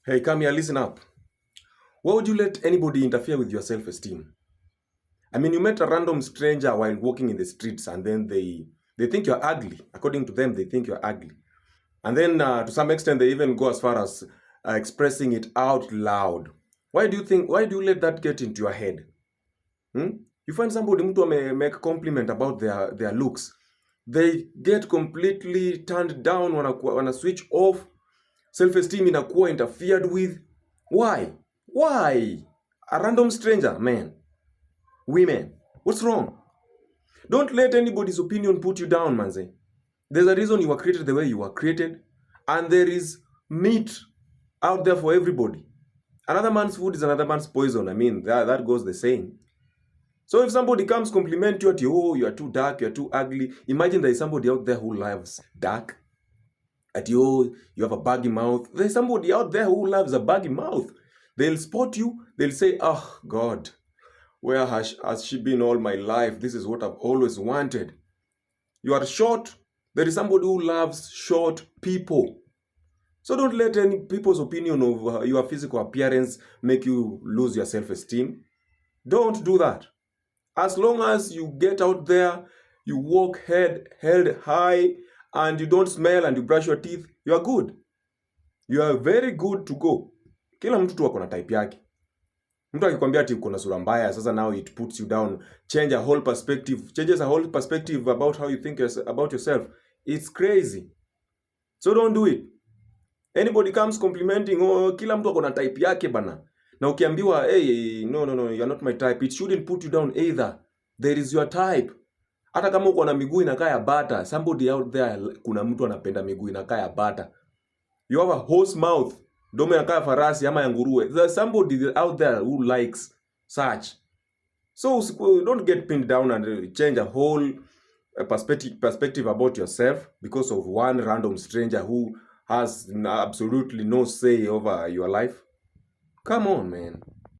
Hey, come here, listen up. Why would you let anybody interfere with your self-esteem? I mean, you met a random stranger while walking in the streets, and then they think you're ugly. According to them, they think you're ugly. And then to some extent, they even go as far as expressing it out loud. Why do you let that get into your head? Hmm? You find somebody mtu make compliment about their looks. They get completely turned down, wana switch off. Self-esteem inakuwa interfered with. Why? Why? A random stranger, man. Women. What's wrong? Don't let anybody's opinion put you down, manze. There's a reason you were created the way you were created, and there is meat out there for everybody. Another man's food is another man's poison. I mean, that goes the saying. So if somebody comes compliment you at you, oh, you are too dark, you are too ugly, imagine there is somebody out there who loves dark. At you, oh, you have a baggy mouth. There's somebody out there who loves a baggy mouth. They'll spot you. They'll say, oh, God, where has she been all my life? This is what I've always wanted. You are short. There is somebody who loves short people. So don't let any people's opinion of your physical appearance make you lose your self-esteem. Don't do that. As long as you get out there, you walk held high, and you don't smell and you brush your teeth, you are good. You are very good to go. Kila mtu tu akona type yake. Mtu akikwambia ati uko na sura mbaya, sasa now it puts you down, changes a whole perspective about how you think about yourself. It's crazy. So don't do it. Anybody comes complimenting, oh, kila mtu akona type yake bana. Na ukiambiwa, hey, no, you're not my type, it shouldn't put you down either. There is your type. Hata kama uko na miguu inakaa ya bata, somebody out there, kuna mtu anapenda miguu inakaa ya bata. You have a horse mouth, domo inakaa ya farasi ama ya nguruwe. There's somebody out there who likes such. So don't get pinned down and change a whole perspective about yourself because of one random stranger who has absolutely no say over your life. Come on, man.